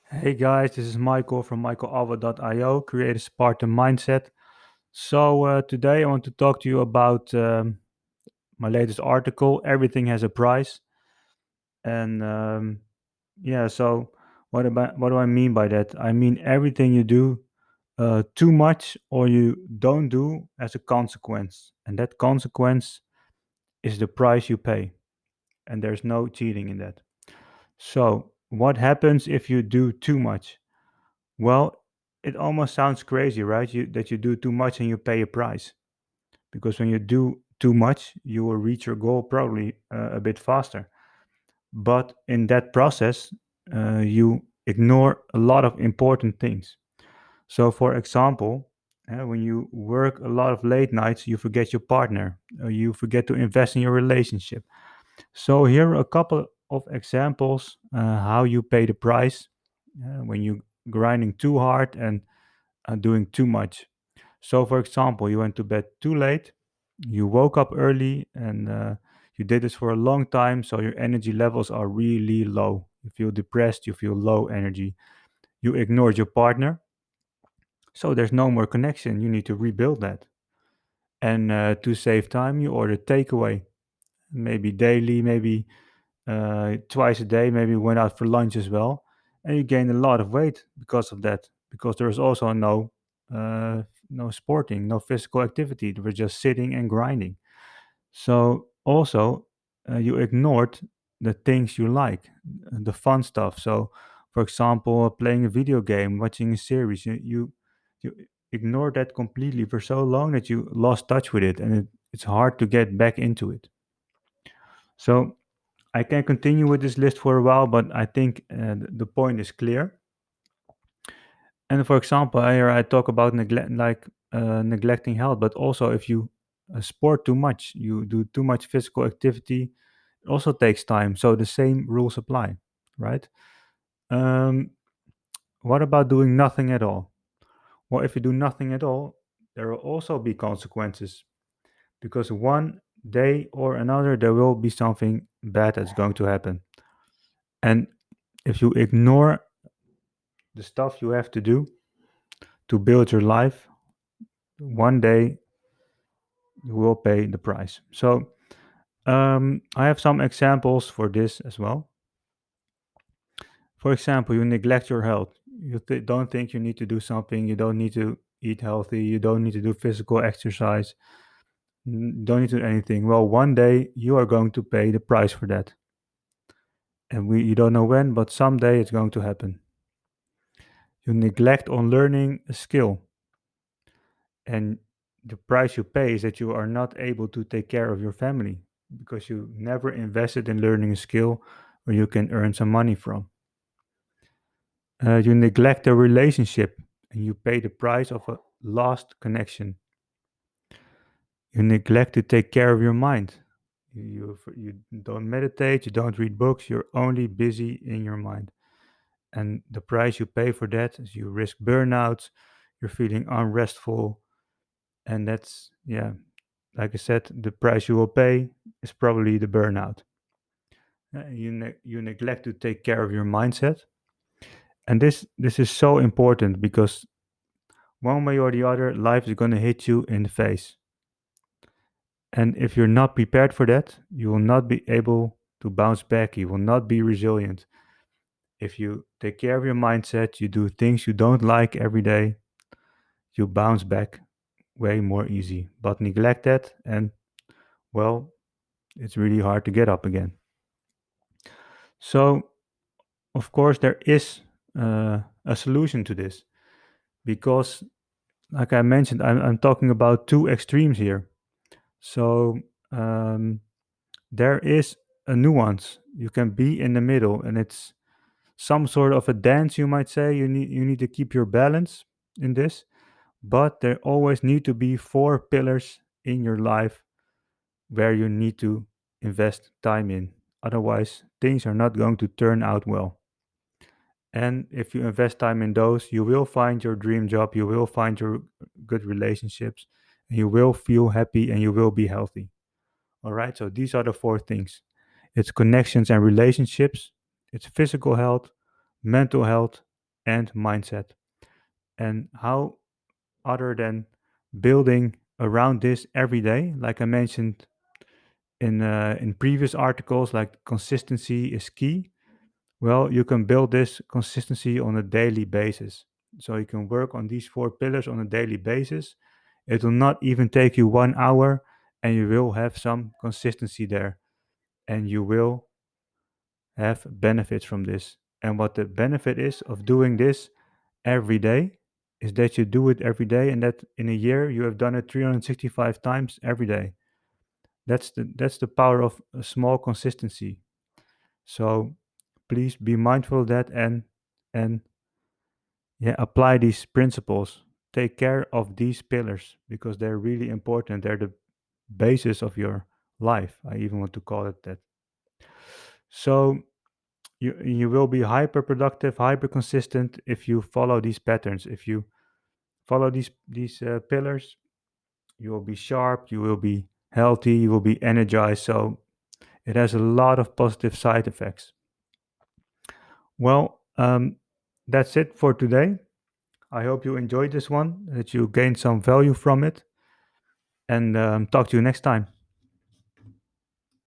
Hey guys, this is Michael from michaelava.io, creator Spartan Mindset. Today I want to talk to you about my latest article, Everything Has a Price. And yeah, so what do I mean by that? I mean everything you do too much or you don't do as a consequence. And that consequence is the price you pay. And there's no cheating in that. So, what happens if you do too much? Well, it almost sounds crazy, right? That you do too much and you pay a price. Because when you do too much, you will reach your goal probably a bit faster. But in that process, you ignore a lot of important things. So, for example, when you work a lot of late nights, you forget your partner, you forget to invest in your relationship. So, here are a couple of examples how you pay the price when you grinding too hard and doing too much. So, for example, you went to bed too late, you woke up early, and you did this for a long time, so your energy levels are really low. You feel depressed, you feel low energy. You ignored your partner, so there's no more connection. You need to rebuild that. And to save time, you order takeaway, maybe daily, maybe twice a day, maybe went out for lunch as well, and you gain a lot of weight because of that. Because there's also no sporting, no physical activity. We're just sitting and grinding. So also, you ignored the things you like, the fun stuff. So, for example, playing a video game, watching a series, you ignore that completely for so long that you lost touch with it, and it's hard to get back into it. So I can continue with this list for a while, but I think the point is clear. And for example, here I talk about neglecting health, but also if you sport too much, you do too much physical activity, it also takes time. So the same rules apply, right? Um, what about doing nothing at all? Well, if you do nothing at all, there will also be consequences because one day or another there will be something bad that's going to happen. And if you ignore the stuff you have to do to build your life, one day you will pay the price. So I have some examples for this as well. For example, you neglect your health. You don't think you need to do something. You don't need to eat healthy. You don't need to do physical exercise. Don't need to do anything. Well, one day you are going to pay the price for that. And you don't know when, but someday it's going to happen. You neglect on learning a skill. And the price you pay is that you are not able to take care of your family because you never invested in learning a skill where you can earn some money from. You neglect a relationship and you pay the price of a lost connection. You neglect to take care of your mind. You don't meditate, you don't read books, you're only busy in your mind. And the price you pay for that is you risk burnouts, you're feeling unrestful, and that's, yeah, like I said, the price you will pay is probably the burnout. You neglect to take care of your mindset, and this is so important because one way or the other, life is going to hit you in the face. And if you're not prepared for that, you will not be able to bounce back. You will not be resilient. If you take care of your mindset, you do things you don't like every day, you bounce back way more easy. But neglect that, and well, it's really hard to get up again. So, of course, there is a solution to this because, like I mentioned, I'm talking about two extremes here. So, um, there is a nuance. You can be in the middle, and it's some sort of a dance, you might say. You need to keep your balance in this, but there always need to be four pillars in your life where you need to invest time in. Otherwise, things are not going to turn out well. And if you invest time in those, you will find your dream job, you will find your good relationships, and you will feel happy and you will be healthy. All right, so these are the four things: it's connections and relationships, it's physical health, mental health, and mindset. And how, other than building around this every day, like I mentioned in previous articles, like consistency is key. Well, you can build this consistency on a daily basis. So you can work on these four pillars on a daily basis. It will not even take you 1 hour, and you will have some consistency there, and you will have benefits from this. And what the benefit is of doing this every day is that you do it every day, and that in a year you have done it 365 times every day. That's the power of a small consistency. So please be mindful of that, and yeah, apply these principles. Take care of these pillars because they're really important. They're the basis of your life. I even want to call it that. So you will be hyper productive, hyper consistent if you follow these patterns. If you follow these pillars, you will be sharp, you will be healthy, you will be energized. So it has a lot of positive side effects. Well, that's it for today. I hope you enjoyed this one, that you gained some value from it, and talk to you next time.